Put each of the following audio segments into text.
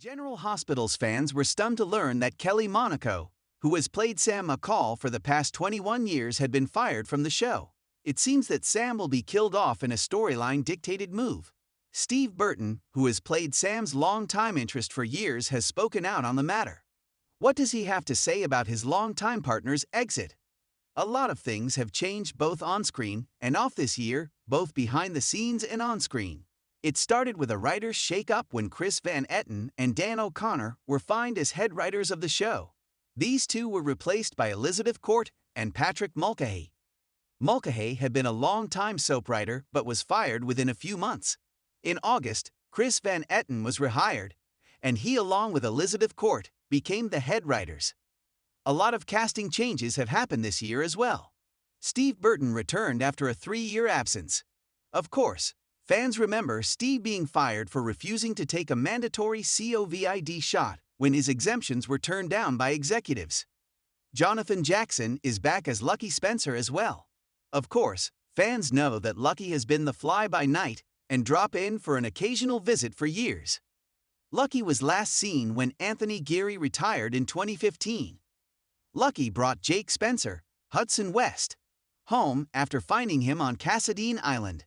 General Hospital's fans were stunned to learn that Kelly Monaco, who has played Sam McCall for the past 21 years, had been fired from the show. It seems that Sam will be killed off in a storyline-dictated move. Steve Burton, who has played Sam's longtime interest for years, has spoken out on the matter. What does he have to say about his longtime partner's exit? A lot of things have changed both on-screen and off this year, both behind the scenes and on-screen. It started with a writer's shake-up when Chris Van Etten and Dan O'Connor were fined as head writers of the show. These two were replaced by Elizabeth Court and Patrick Mulcahy. Mulcahy had been a long-time soap writer but was fired within a few months. In August, Chris Van Etten was rehired, and he, along with Elizabeth Court, became the head writers. A lot of casting changes have happened this year as well. Steve Burton returned after a 3-year absence. Of course, fans remember Steve being fired for refusing to take a mandatory COVID shot when his exemptions were turned down by executives. Jonathan Jackson is back as Lucky Spencer as well. Of course, fans know that Lucky has been the fly-by-night and drop-in for an occasional visit for years. Lucky was last seen when Anthony Geary retired in 2015. Lucky brought Jake Spencer, Hudson West, home after finding him on Cassadine Island.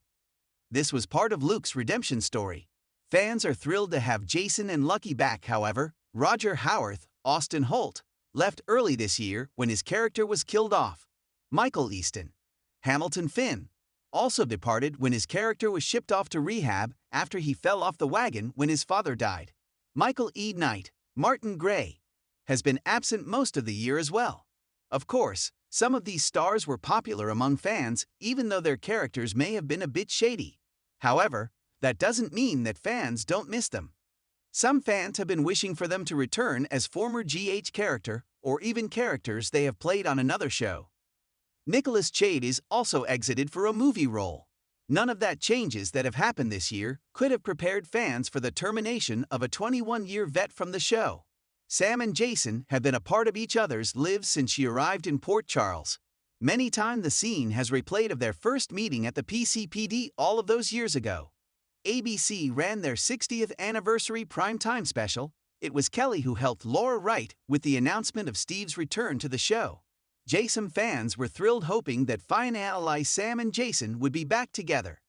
This was part of Luke's redemption story. Fans are thrilled to have Jason and Lucky back. However, Roger Howarth, Austin Holt, left early this year when his character was killed off. Michael Easton, Hamilton Finn, also departed when his character was shipped off to rehab after he fell off the wagon when his father died. Michael E. Knight, Martin Gray, has been absent most of the year as well. Of course, some of these stars were popular among fans, even though their characters may have been a bit shady. However, that doesn't mean that fans don't miss them. Some fans have been wishing for them to return as former GH character or even characters they have played on another show. Nicholas Chade is also exited for a movie role. None of that changes that have happened this year could have prepared fans for the termination of a 21-year vet from the show. Sam and Jason have been a part of each other's lives since she arrived in Port Charles. Many times the scene has replayed of their first meeting at the PCPD all of those years ago. ABC ran their 60th anniversary primetime special. It was Kelly who helped Laura write with the announcement of Steve's return to the show. Jason fans were thrilled, hoping that finally Sam and Jason would be back together.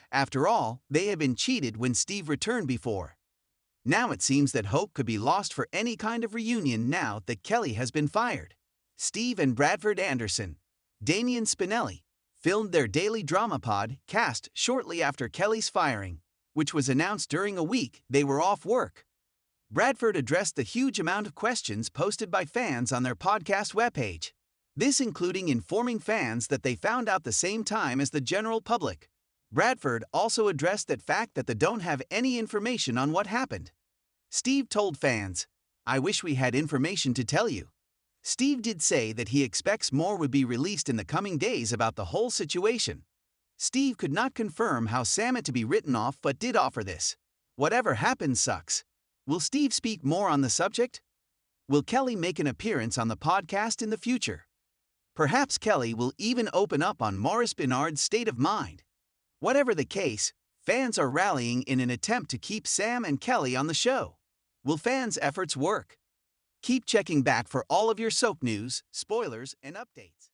After all, they had been cheated when Steve returned before. Now it seems that hope could be lost for any kind of reunion now that Kelly has been fired. Steve and Bradford Anderson, Damian Spinelli, filmed their daily drama podcast shortly after Kelly's firing, which was announced during a week they were off work. Bradford addressed the huge amount of questions posted by fans on their podcast webpage, this including informing fans that they found out the same time as the general public. Bradford also addressed that fact that they don't have any information on what happened. Steve told fans, "I wish we had information to tell you." Steve did say that he expects more would be released in the coming days about the whole situation. Steve could not confirm how Sam had to be written off but did offer this. Whatever happens sucks. Will Steve speak more on the subject? Will Kelly make an appearance on the podcast in the future? Perhaps Kelly will even open up on Maurice Benard's state of mind. Whatever the case, fans are rallying in an attempt to keep Sam and Kelly on the show. Will fans' efforts work? Keep checking back for all of your soap news, spoilers, and updates.